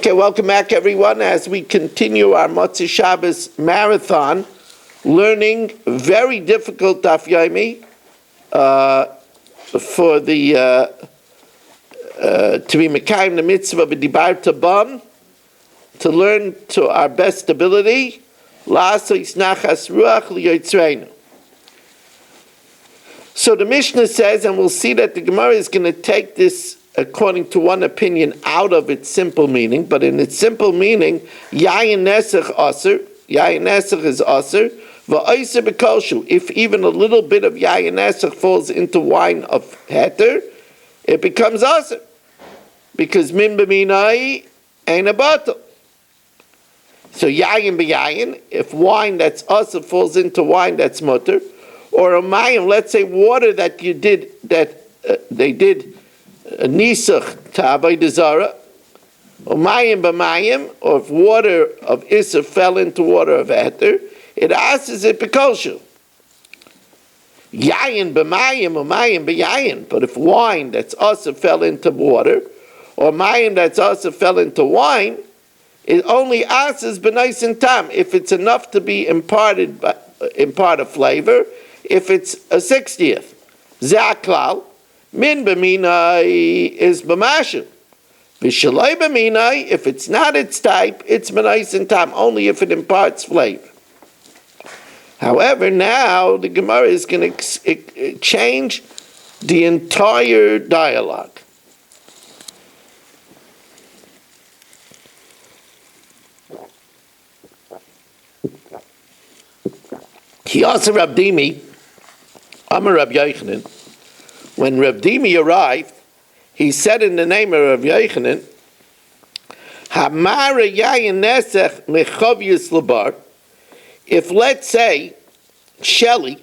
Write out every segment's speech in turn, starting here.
Okay, welcome back everyone as we continue our Motzei Shabbos marathon, learning very difficult Daf Yomi for the to be Mekayim the mitzvah b'dibarta bam, to learn to our best ability. La'asos nachas ruach liyotzreinu. So the Mishnah says, and we'll see that the Gemara is going to take this according to one opinion out of its simple meaning, but in its simple meaning, yayin nesach aser, yayin nesach is aser, va'aser b'kolshu. If even a little bit of yayin nesach falls into wine of heter, it becomes aser, because min b'minai ain't a bottle. So yayin b'yayin, if wine that's aser falls into wine that's mutter, or a mayim, let's say water that you did, that they did nisach to Avoda Zara, or mayim b'mayim, or if water of Isser fell into water of Heter, it asks it b'kolshu. Yayin b'mayim, or mayim b'yayin, but if wine that's also fell into water, or mayim that's also fell into wine, it only asks b'nais and tam, if it's enough to be impart a flavor, if it's a 60th. Zaklal, min b'minai is b'mashu. V'shaloi b'minai, if it's not its type, it's b'nais and tam, only if it imparts flavor. However, now the Gemara is going to change the entire dialogue. He also Rab Dimi, Amar Rab Yochanan. When Rab Dimi arrived, he said in the name of Rab Yochanan, Hamara yayin nesech mechavyus labar. If, let's say, Shelley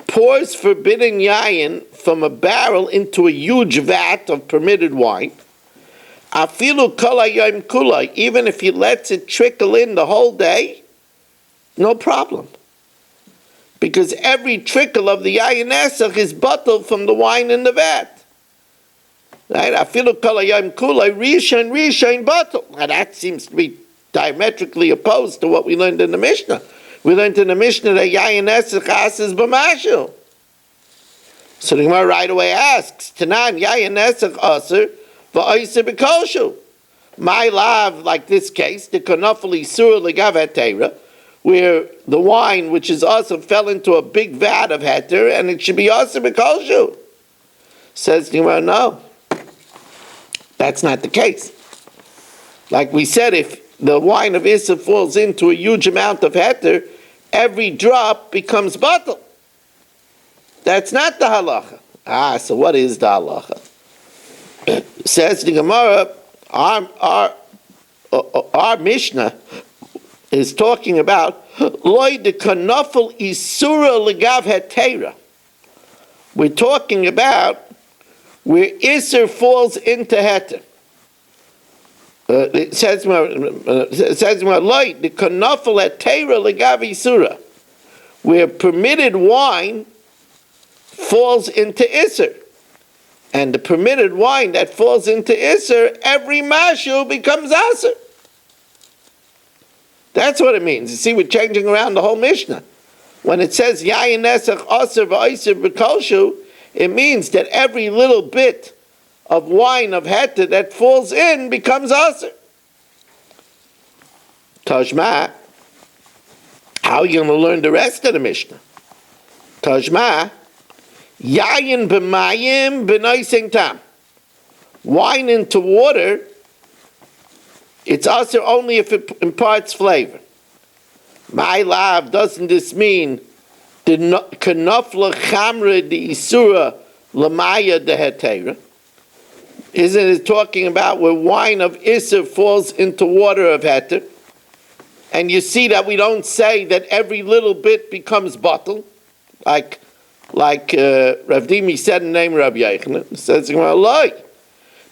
pours forbidden yayin from a barrel into a huge vat of permitted wine, afilu kol hayom kulai, even if he lets it trickle in the whole day, no problem. Because every trickle of the yayin nesach is bottled from the wine in the vat. Right? Afilu kol hayom kulai rishon bottle. Now that seems to be diametrically opposed to what we learned in the Mishnah. We learned in the Mishnah that yayin nesach is b'mashu. So the Gemara right away asks, Tanan yayin nesach aser v'oiser b'kolshu. My love, like this case, the konofel isur legav hetera, where the wine, which is also fell into a big vat of heter, and it should be also b'kolshu. Says the Gemara, no, that's not the case. Like we said, if the wine of Issa falls into a huge amount of heter, every drop becomes bottle. That's not the halacha. So what is the halacha? Says the Gemara, our Mishnah is talking about loy de kanofel isura legav hetera. We're talking about where Isser falls into heter. It says loy de kanofel hetera legav isura, where permitted wine falls into Isser. And the permitted wine that falls into Isser, every mashu becomes Aser. That's what it means. You see, we're changing around the whole Mishnah. When it says yayin nesach aser v'oiser b'kolshu, it means that every little bit of wine of heter that falls in becomes aser. Tajma, how are you going to learn the rest of the Mishnah? Tajma, yayin b'mayim b'noising tam. Wine into water, it's also only if it imparts flavor. My love, doesn't this mean the kanofla chamra de isura lamaya de hetera? Isn't it talking about where wine of Isser falls into water of heter? And you see that we don't say that every little bit becomes bottle, like Rav Dimi said in the name of Rabbi Yochanan. It says,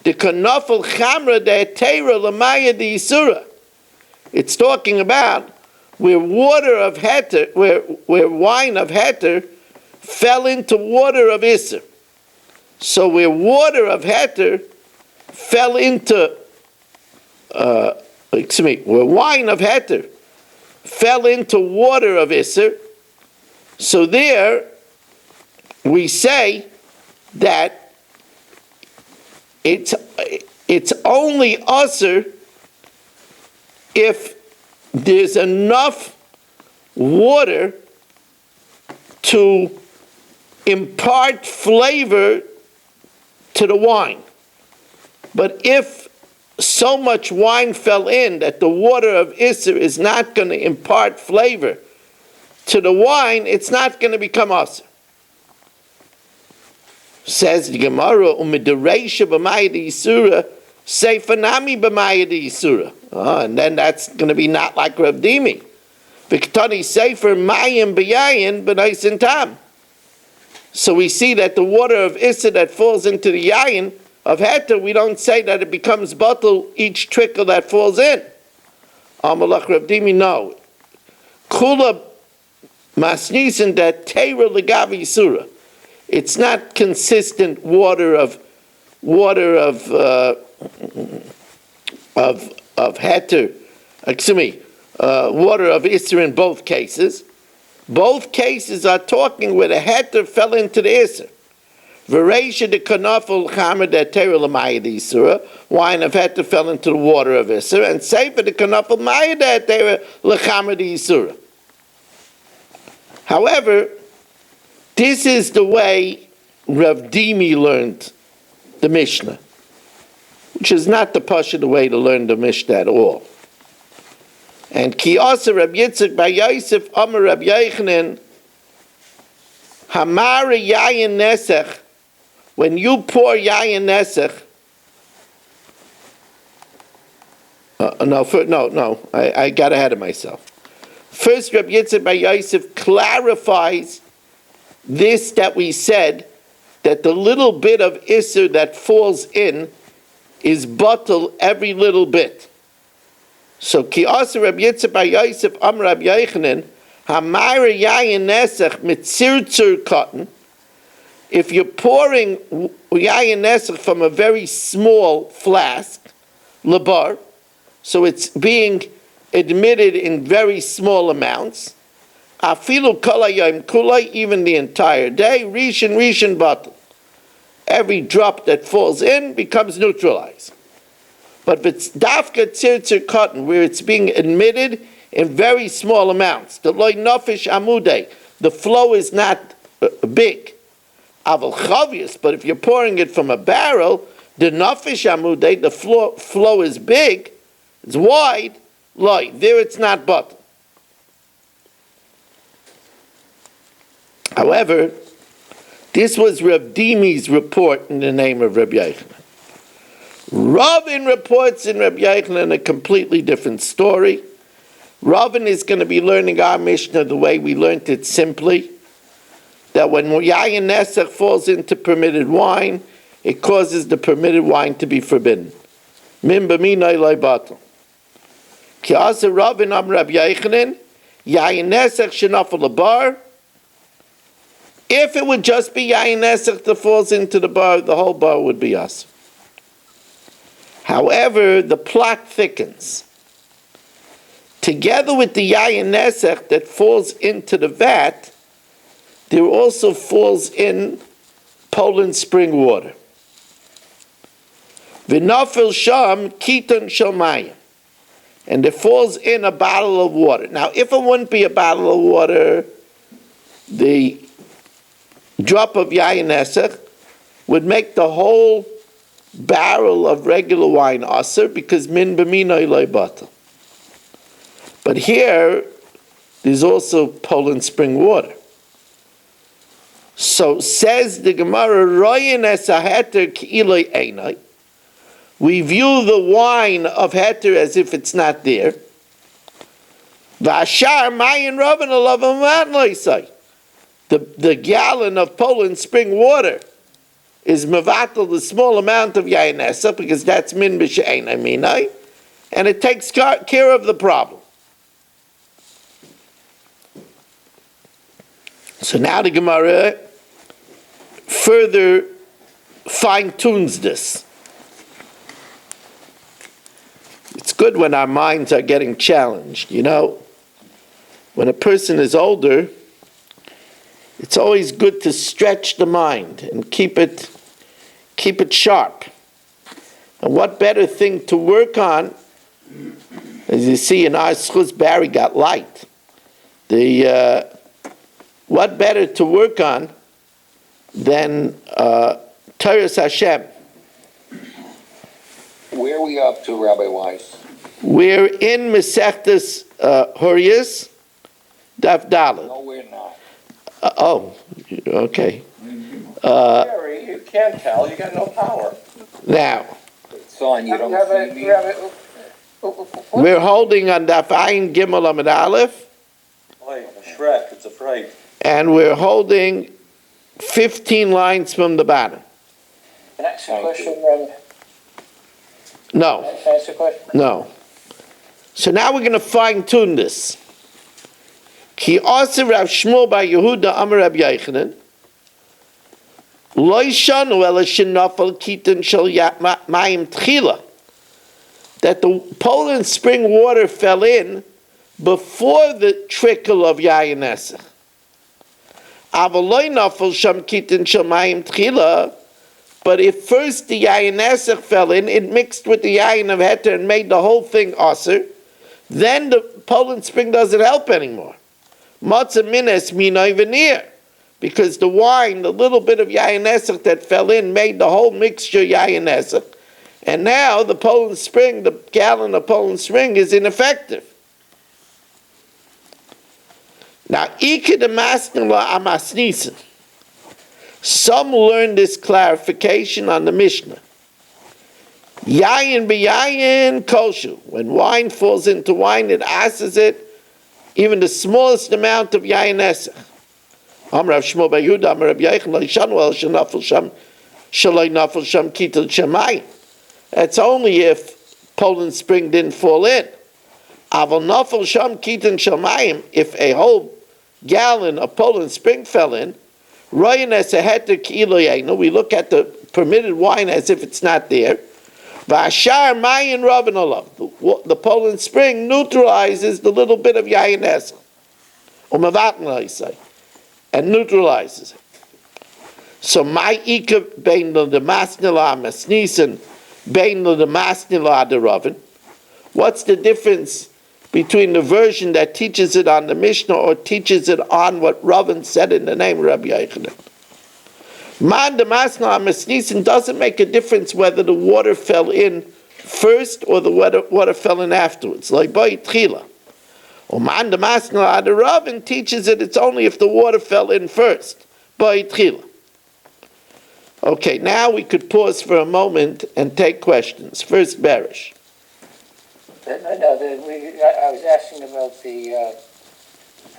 the kanofel chamra de hetera lamaya de isura. It's talking about where water of heter, where wine of heter fell into water of Isser. So where water of heter fell into where wine of heter fell into water of Isser, so there we say that it's only usher if there's enough water to impart flavor to the wine. But if so much wine fell in that the water of Isser is not going to impart flavor to the wine, it's not going to become Asr. Says the Gemara, umidereisha b'mayid Yisura, seifanami b'mayid Yisura. And then that's going to be not like Rav Dimi. V'ktani seifer mayim b'yayin b'naisin tam. So we see that the water of Isser that falls into the yayin of heter, we don't say that it becomes bottle each trickle that falls in. Amalach Rav Dimi, no. Kula masnisin that teira legavi Yisura. It's not consistent water of heter, water of Isser in both cases. Both cases are talking where the heter fell into the Isser. V'reisha de kanafel chamer de teira l'mayid Yisura, wine of heter fell into the water of Isser, and sefer de kanafel mayid de teira l'chamer de Yisura. However, this is the way Rav Dimi learned the Mishnah, which is not the pasha the way to learn the Mishnah at all. And ki asa Rab Yitzchak bar Yosef Amar Rab Yochanan Hamar yayin nesech, when you pour yayin nesech. I got ahead of myself. First, Rab Yitzchak bar Yosef clarifies this that we said, that the little bit of Isser that falls in is bottle every little bit. So ki asa Rab Yitzchak bar Yosef Amar Rab Yochanan Hamar yayin nesech mitzirzur cotton. If you're pouring yayin nesech from a very small flask, labar, so it's being admitted in very small amounts, afilu kol hayom kulay, even the entire day, rishon bottle. Every drop that falls in becomes neutralized. But if it's dafka tzirtzir cotton, where it's being admitted in very small amounts, the loy nofish amudei, the flow is not big. Aval chavius, but if you're pouring it from a barrel, the nofish amudei, the flow is big, it's wide, loy, there it's not bottle. However, this was Rav Dimi's report in the name of Rabbi Yochanan. Ravin reports in Rabbi Yochanan a completely different story. Ravin is going to be learning our Mishnah the way we learned it simply, that when yayin nesech falls into permitted wine, it causes the permitted wine to be forbidden. Min b'minay lo batel. Ki asa Ravin am Rabbi Yochanan, yayin nesech shenafel labar. If it would just be yayin nesech that falls into the bar, the whole bar would be us. However, the plot thickens. Together with the yayin nesech that falls into the vat, there also falls in Poland spring water. V'nafil sham kiton shel mayim, and it falls in a bottle of water. Now, if it wouldn't be a bottle of water, the drop of yayin nesech would make the whole barrel of regular wine aser, because min b'minay lo batel. But here, there's also Poland spring water. So says the Gemara, royin es haheter ki'iloi einai. We view the wine of heter as if it's not there. V'ashar mayin rabban alav amat loisai. The gallon of Poland spring water is mevatel the small amount of yayin nesech, because that's min b'she'einai minai, and it takes care of the problem. So now the Gemara further fine-tunes this. It good when our minds are getting challenged, you know. When a person is older, it's always good to stretch the mind and keep it sharp. And what better thing to work on, as you see in our schus, Barry got light. What better to work on than Torah Hashem? Where are we up to, Rabbi Weiss? We're in Masechtas Horiyas, Daf Daled. No, we're not. Okay. Gary, you can't tell. You got no power. Now, It's on, you don't see me. we're holding on Daf Ayin Gimel Amid Aleph, Boy, a Shrek, it's a fright. and we're holding 15 lines from the bottom. Can I ask a Thank question, you. Rabbi? No, Can I ask a question? no. So now we're going to fine tune this. Ki Asa Rav Shmuel bar Yehuda Amar Rab Yochanan Lo yishanu ela shenafal kitan shel mayim tchila, that the Poland spring water fell in before the trickle of Yayin Nesach. Aval lo nafal sham kitan shel mayim tchila, but if first the Yayin Nesach fell in, it mixed with the Yayin of Heter and made the whole thing Aser, then the Poland spring doesn't help anymore. Matzah mines minay veneer, because the wine, the little bit of Yayin Nesach that fell in, made the whole mixture Yayin Nesach. And now the Poland spring, the gallon of Poland spring is ineffective. Now, Ika de Masnila Amasnisen. Some learn this clarification on the Mishnah. Yayin b'yayin koshu. When wine falls into wine, it asses it, even the smallest amount of Yayin Nesach. Amar Rav Shmuel bar Yehuda Amar Rab Yochanan Lo yishanu el shenafel sham shaloi nafel sham kitul shemayim. That's only if Poland spring didn't fall in. Aval nafel sham kitul shemayim, if a whole gallon of Poland spring fell in, royin es a heter kilo yenu, we look at the permitted wine as if it's not there. V'ashar mayin rabin olav, the Poland spring neutralizes the little bit of Yayin Nesach. Umavatna, I say, and neutralizes it. So my ika bein the masnila masnisen, bein the masnila aderavin. What's the difference between the version that teaches it on the Mishnah or teaches it on what Ravin said in the name of Rabbi Yochanan? Man the masnila masnisen doesn't make a difference whether the water fell in first or the water fell in afterwards. Like by tchila. Man the masnila aderavin teaches it. It's only if the water fell in first. By tchila. Okay, now we could pause for a moment and take questions. First, Barish. I was asking about the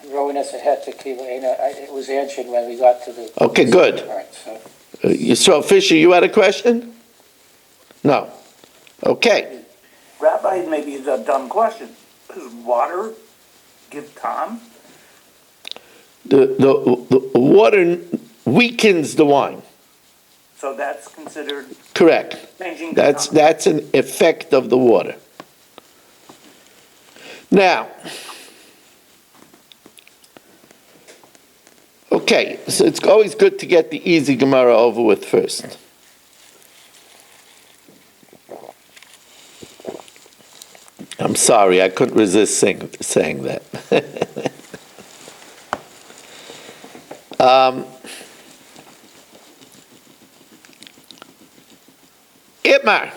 Rowaness ahead to Kila. It was answered when we got to the... Okay, good. All right, so... So, Fisher, you had a question? No. Okay. Rabbi, maybe it's a dumb question. Does water give Tom? The water weakens the wine. So that's considered Correct. changing the That's Tom. an effect of the water. Now, okay, so it's always good to get the easy Gemara over with first. I'm sorry, I couldn't resist saying that. Itmar.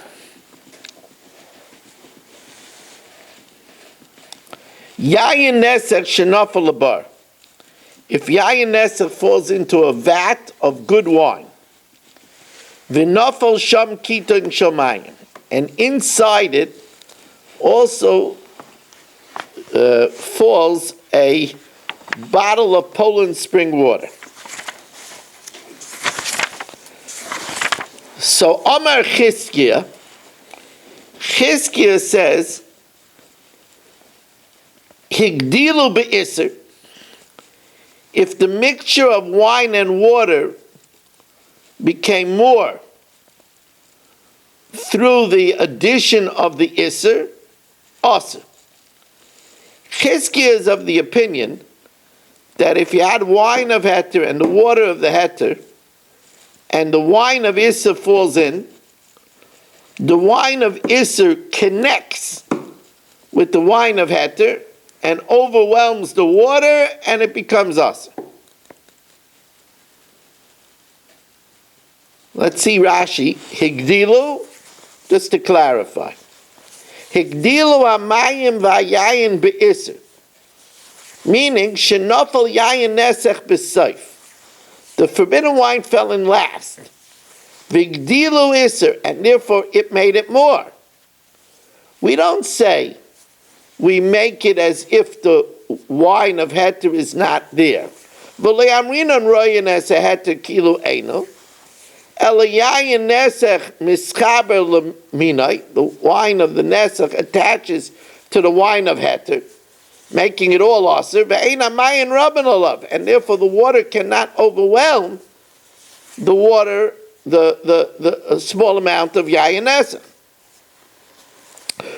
Yayin Nesach shenafel labar. If Yayin Nesach falls into a vat of good wine, v'nafel sham kiton shamayim, and inside it also falls a bottle of Poland spring water. So Amar Chizkiah says, Higdilu be'isr, if the mixture of wine and water became more through the addition of the isr, also. Chizkiah is of the opinion that if you had wine of heter and the water of the heter, and the wine of Isser falls in, the wine of Isser connects with the wine of heter and overwhelms the water, and it becomes Asr. Let's see Rashi. Higdilu, just to clarify. Higdilu amayim v'yayin be'Isser. Meaning, shenofel yayin nesech b'seif. The forbidden wine fell in last. Vigdilu Isser, and therefore it made it more. We don't say we make it as if the wine of heter is not there. V'le'amrinon royin es a heter kilu eino. Elayayin nesech mischaber leminai. The wine of the nesech attaches to the wine of heter, making it all aser, and therefore the water cannot overwhelm the water, the small amount of yayin nesech.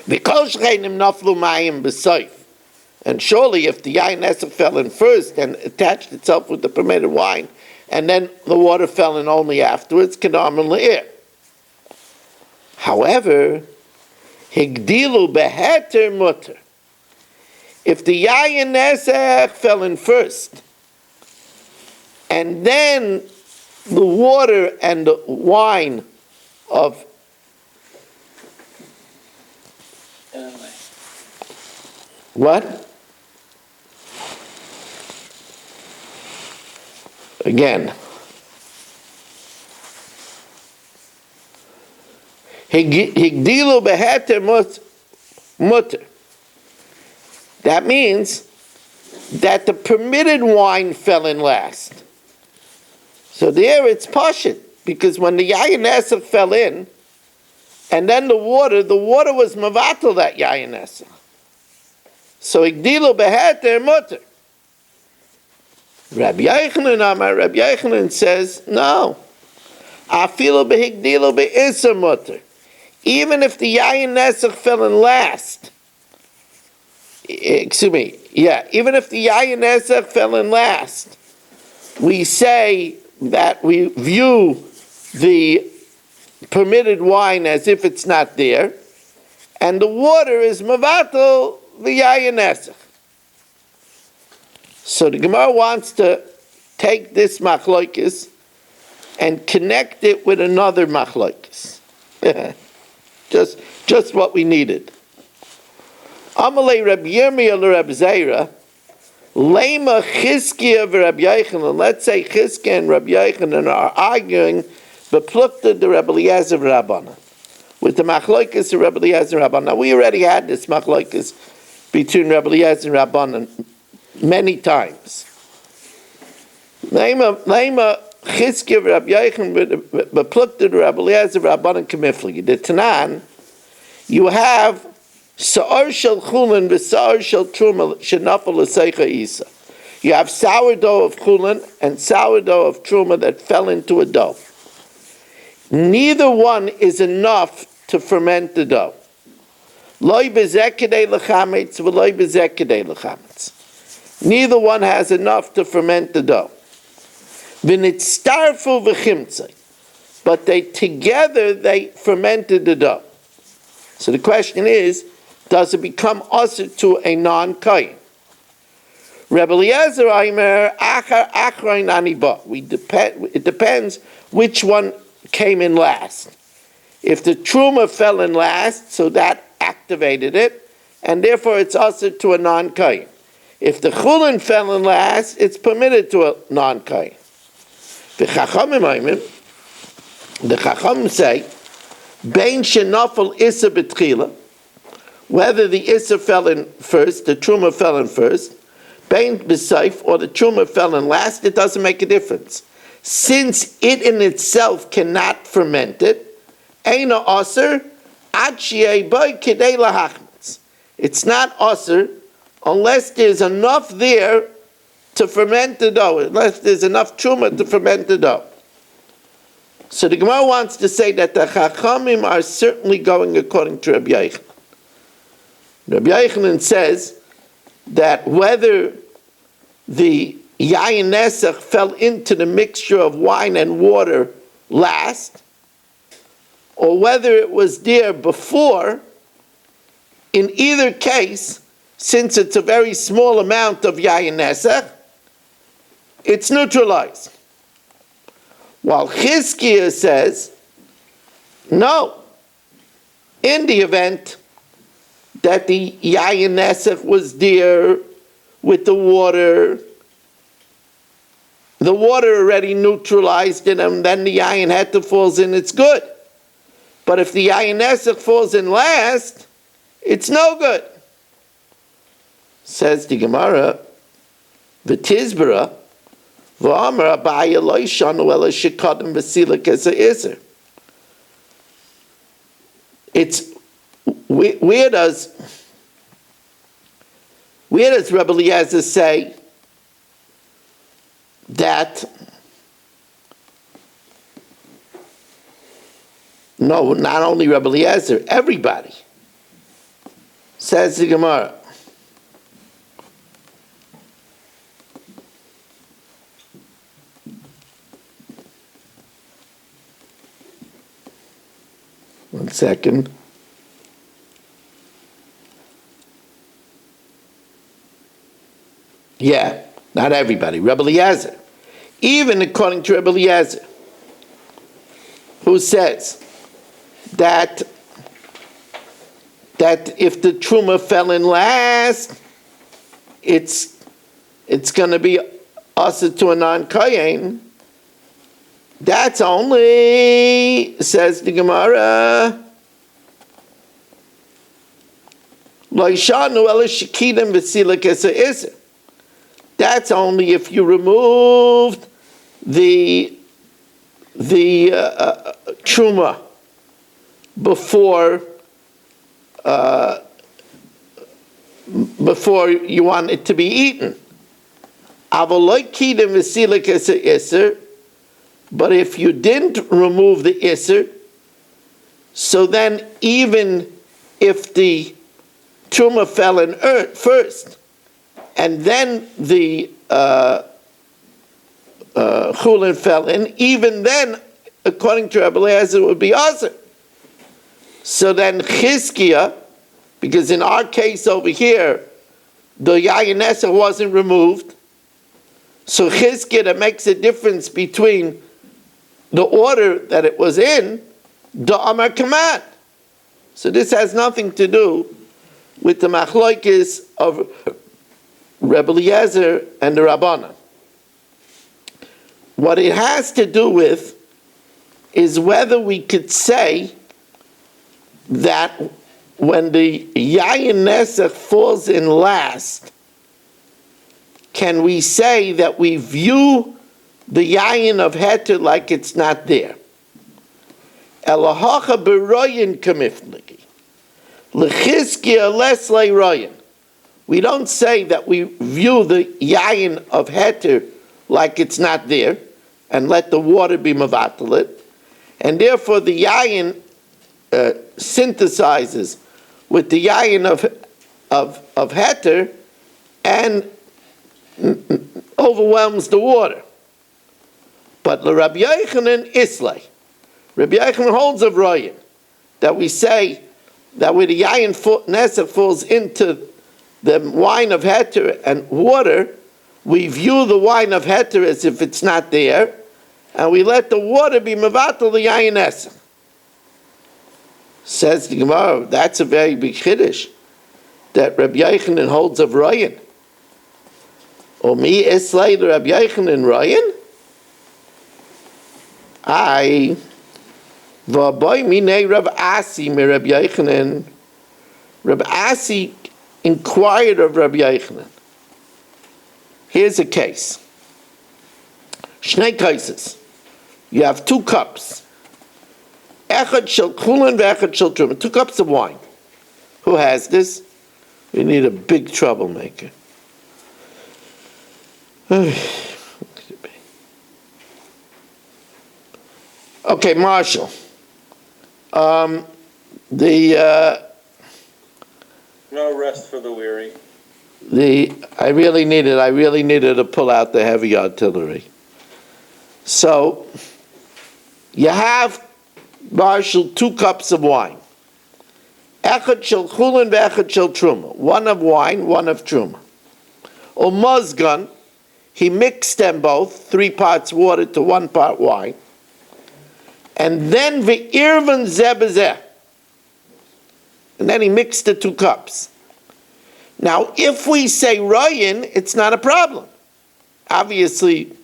Because and surely if the yayin nesech fell in first and attached itself with the permitted wine, and then the water fell in only afterwards, kedamar le'ir. However, higdilu beheter mutter. If the yayin nesech fell in first, and then the water and the wine of what? Again. Higdilu beheter mutter. That means that the permitted wine fell in last. So there it's pashut, because when the yayin nesech fell in, and then the water was mavatal that yayin nesech. So higdilu beheter mutter. Rabbi Yochanan says, no. Afilu behigdilu be'isser mutter. Even if the yayin nesech fell in last, even if the yayin nesech fell in last, we say that we view the permitted wine as if it's not there, and the water is mavatal the yayin nesech. So the Gemara wants to take this machlokes and connect it with another machlokes. just what we needed. Amalei Rabbi Yirmiyah l'Rabbi Zera, Lema Chizkiah v'Rabbi Yochanan. Let's say Chizkiah and Rabbi Yochanan are arguing beplukta the Rabbi Eliezer Rabbanan with the machlokes of Rabbi Eliezer Rabbanan. Now we already had this machlokes between Rabbi Eliezer and Rabbanan many times. Lema Chizkiah v'Rabbi Yochanan beplukta the Rabbi Eliezer Rabbanan k'mifli. The Tanan, you have Sa'ar shel chulin v'sa'ar shel truma shenafal l'seicha isa. You have sourdough of chulin and sourdough of truma that fell into a dough. Neither one is enough to ferment the dough. Loi bezeh kedei l'chametz v'loi bezeh kedei l'chametz. Neither one has enough to ferment the dough. V'nitztarfu v'chimtzai. But together they fermented the dough. So the question is, does it become usher to a non-kayin? Rebbe Eliezer Aimer achar achrain aniba. It depends which one came in last. If the truma fell in last, so that activated it, and therefore it's usher to a non-kayin. If the chulin fell in last, it's permitted to a non-kayin. The Chachamim say, Bein shenafal issa betchila, whether the issa fell in first, the truma fell in first, bein b'seif, or the truma fell in last, it doesn't make a difference. Since it in itself cannot ferment it, eina aser ad shi'ei boi kidei lahachmitz. It's not aser unless there's enough there to ferment the dough, unless there's enough truma to ferment the dough. So the Gemara wants to say that the Chachamim are certainly going according to Rabbi Yochanan. Rabbi Yochanan says that whether the yayin nesach fell into the mixture of wine and water last, or whether it was there before, in either case, since it's a very small amount of yayin nesach, it's neutralized. While Chizkiah says, no, in the event that the yayin nesach was there with the water already neutralized it, and then the yayin heta falls in, it's good. But if the yayin nesach falls in last, it's no good. Says the Gemara, v'tizbara, v'amar abaya lo yishanu ela shekadim v'silak as a iser. It's where does Rebbe Eliezer say that? No, not only Rebbe Eliezer, everybody. Says the Gemara. One second. Yeah, not everybody. Rebbe Eliezer. Even according to Rebbe Eliezer, who says that if the truma fell in last, it's going to be asa to a non-kohen. That's only, says the Gemara, lo yishanu ela shekidim v'silak as a iser. That's only if you removed the truma before you want it to be eaten. But if you didn't remove the iser, so then even if the truma fell in earth first, and then the chulin fell in, even then, according to Rebbe Eliezer, it would be aser. So then Chizkiah, because in our case over here, the yayin nesach wasn't removed, so Chizkiah, that makes a difference between the order that it was in, the Amar command. So this has nothing to do with the machlokes of Rebbe Eliezer and the Rabbanan. What it has to do with is whether we could say that when the yayin nesach falls in last, can we say that we view the yayin of heter like it's not there? Elahacha b'royin kamifniki, lechizkiah les le'royin. We don't say that we view the yayin of heter like it's not there, and let the water be mavatalit, and therefore the yayin synthesizes with the yayin of heter and overwhelms the water. But the Rabbi Yochanan islay. Rabbi Yochanan holds of royin that we say that when the yayin nesach falls into the wine of heter and water, we view the wine of heter as if it's not there, and we let the water be mevatel the yayin nesach. Says the Gemara, that's a very big chiddush that Rabbi Yochanan holds of royin. Or me islay the Rabbi Yochanan royin? I v'aboy minei Rav Asi mi Rabbi Yochanan. Rabbi Asi inquired of Rabbi Yochanan. Here's a case. Shnei kaises. You have 2 cups. Echad shel chulin ve'echad shel truma. 2 cups of wine. Who has this? We need a big troublemaker. Okay, Marshall. No rest for the weary. I really needed to pull out the heavy artillery. So, you have, Marshall, 2 cups of wine. Echad shel chulin ve'echad shel truma. 1 of wine, 1 of truma. Umazgan, he mixed them both, 3 parts water to 1 part wine. And then ve'irvan zebezeh. And then he mixed the 2 cups. Now, if we say royin, it's not a problem. Obviously,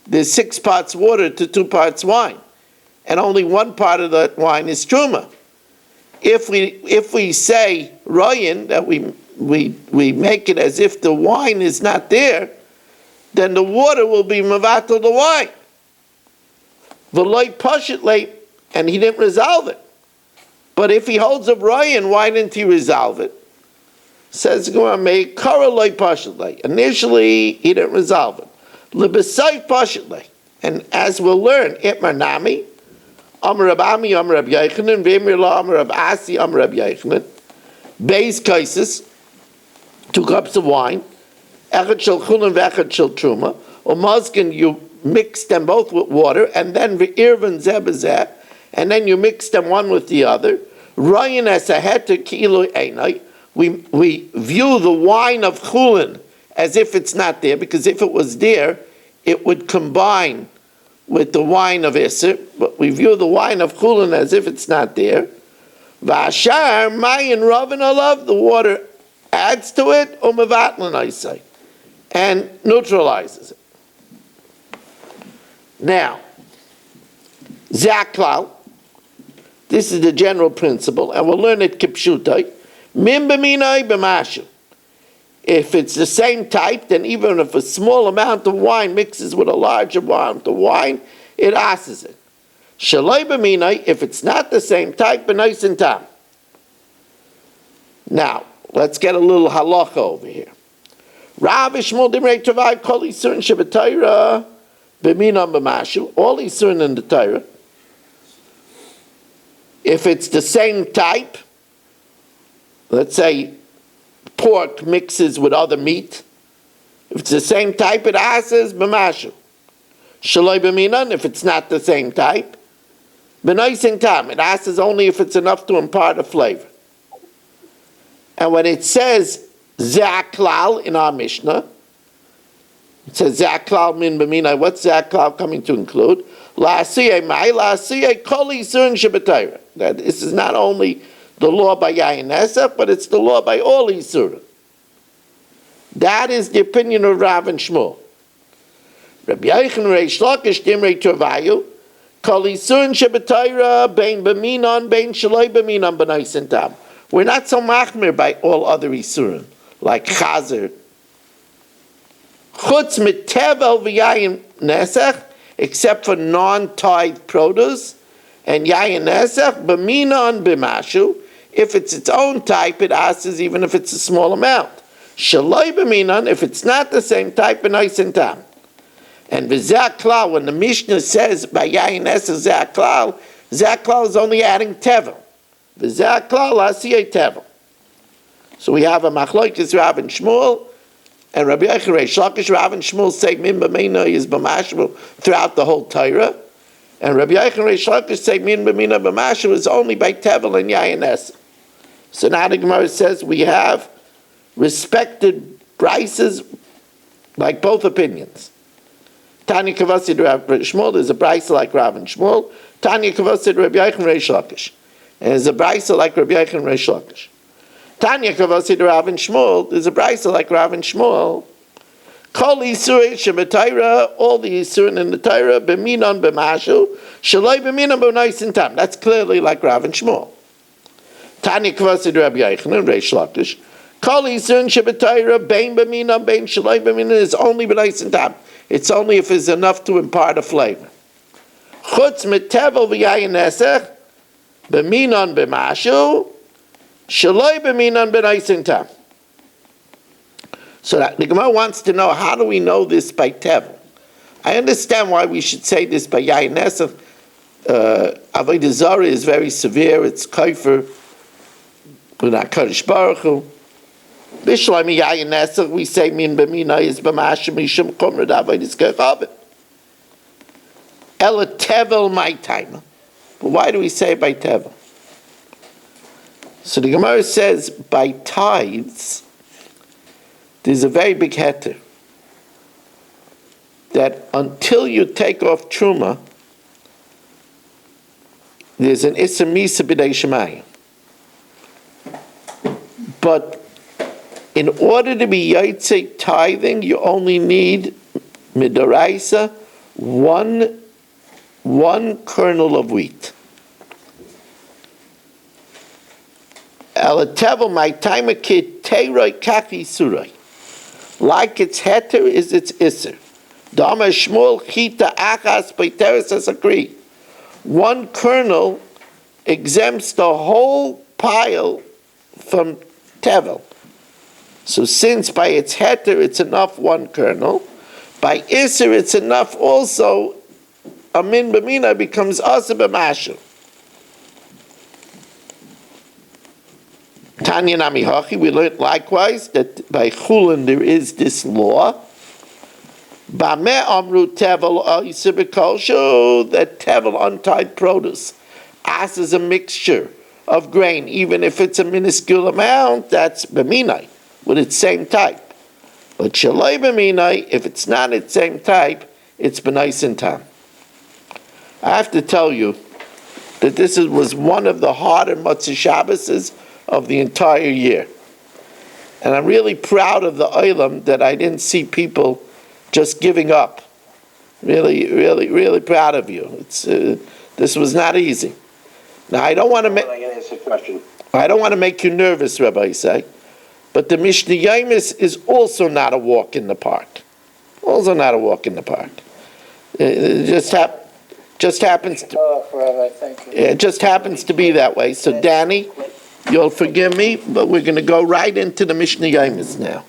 there's 6 parts water to 2 parts wine, and only 1 part of that wine is truma. If we say royin, that we make it as if the wine is not there, then the water will be mavatal the wine. V'loy pashit, and he didn't resolve it. But if he holds of royin, why didn't he resolve it? Says Gemara, Kara loy pashit. Initially, he didn't resolve it. Lebesayt pashit. And as we'll learn, Itmar Nami, Amar Rab Ami, Amar Rab Yochanan, V'Emir La, Amar Rab Asi, Amar Rab Yochanan. Beis kaises, 2 cups of wine. Echad shel chulin ve'echad shel truma. Umazkin, you mix them both with water, and then v'irvan zebezeh, and then you mix them one with the other. Royin es aheter kilo einai. We view the wine of chulin as if it's not there, because if it was there, it would combine with the wine of Isser, but we view the wine of chulin as if it's not there. V'ashar mayin ravin alav, the water adds to it, umevatlan I say, and neutralizes it. Now, zaklal, this is the general principle, and we'll learn it kipshutai. Min b'minai b'mashu. If it's the same type, then even if a small amount of wine mixes with a large amount of wine, it asses it. Shaloi b'minai, if it's not the same type, b'nais and tam. Now, let's get a little halacha over here. Rav Shmuel dimrei tovai kol isurin shebetayra b'minam b'mashu. All isurin in the Torah, if it's the same type, let's say pork mixes with other meat, if it's the same type, it asks b'mashu. Shaloi b'minan, if it's not the same type, b'nais and tam, it asks only if it's enough to impart a flavor. And when it says zaklal in our Mishnah, it says zaklal min b'minai. What's zaklal coming to include? La'asiyeh mai, la'asiyeh kol isurin shebetayra. That this is not only the law by Yayin Nesach, but it's the law by all Yisurim. That is the opinion of Rav and Shmuel. Rabbi Yochanan Reish Lakish Dimrei Tovayu, Kol Yisurim Shebetayra, Bein B'minon, Bein Shaloi B'minon, B'nais and Tam. We're not so machmir by all other Yisurim, like Chazer. Chutz Mitevel V'Yayin Nesach, except for non-tithe produce, and Yayin Nesach, B'minon B'mashu. If it's its own type, it asks even if it's a small amount. Shaloi b'minan, if it's not the same type, b'nais and tam. And v'zaklal, when the Mishnah says by Yayin Esach zaklal is only adding tevel. V'zaklal asiyeh tevel. So we have a machlokes Rav and Shmuel, and Rabbi Yochanan Reish Lakish. Rav and Shmuel say min b'mina is b'mashmu throughout the whole Torah. And Rabbi Yochanan Reish Lakish say min b'mina b'mashu is only by tevel and Yayin Esach. So now the Gemara says we have respected prices like both opinions. Tanya Kavasid Rav Shmuel, there's a brisa like Rav and Shmuel. Tanya Kavasid Rabbi Yochanan Reish Lakish, and there's a brisa like Rabbi Yochanan Reish Lakish. Tanya Kavasid Rav and Shmuel, there's a brisa like Rav and Shmuel. Kol Yisurin Shebetayra, all the Yisurin in the Torah, b'minon b'mashu, shaloi b'minon b'nais and tam. That's clearly like Rav and Shmuel. Tanya Kvasid Rabbi Yochanan Reish Lakish. Kol Yisurin Shebetayra, bein b'minon, bein shaloi b'minon is only b'nais and tam. It's only if it's enough to impart a flavor. Chutz mitevel v'yayin nesach, b'minon b'mashu, shaloi b'minon b'nais and tam. So that the Gemara wants to know, how do we know this by tevel? I understand why we should say this by Yayin Nesach. Avoda Zara is very severe. It's kaifer with HaKadosh Baruch Hu. Bishlomi Yayin Nesach, we say Min B'mina is B'mashim Mishum Chumra D'Avodas Kechavim. Ela Tevel my time. But why do we say by Tevel? So the Gemara says by tithes, there's a very big heter. That until you take off Truma, there's an Issa Misa B'dei Shemayim. But in order to be Yaitse tithing, you only need Midoraisa, one kernel of wheat. Alatevel, my time a kid, Teiroi Kaki Surai. Like its heter is its Isser. Dama Shmuel Chita Achas Beiteres as agree. One kernel exempts the whole pile from Tevel. So since by its heter it's enough one kernel, by Isser it's enough also, Amin B'mina becomes Asa B'mashel. Tanya Nami Hachi, we learned likewise that by Chulin there is this law. Bameh Amru Tevel Isser B'Kol, that Tevel untied produce. As is a mixture of grain, even if it's a minuscule amount, that's B'minai, with its same type. But Shaloi B'minai, if it's not its same type, it's B'nais in time. I have to tell you that this was one of the harder Motzei Shabbases of the entire year. And I'm really proud of the Olam that I didn't see people just giving up. Really, really, really proud of you. This was not easy. Now, I don't want to make you nervous, Rabbi Isai, but the Mishnah Yomis is also not a walk in the park. Also not a walk in the park. It just happens to, it just happens to be that way. So, Danny, you'll forgive me, but we're going to go right into the Mishnah Yomis now.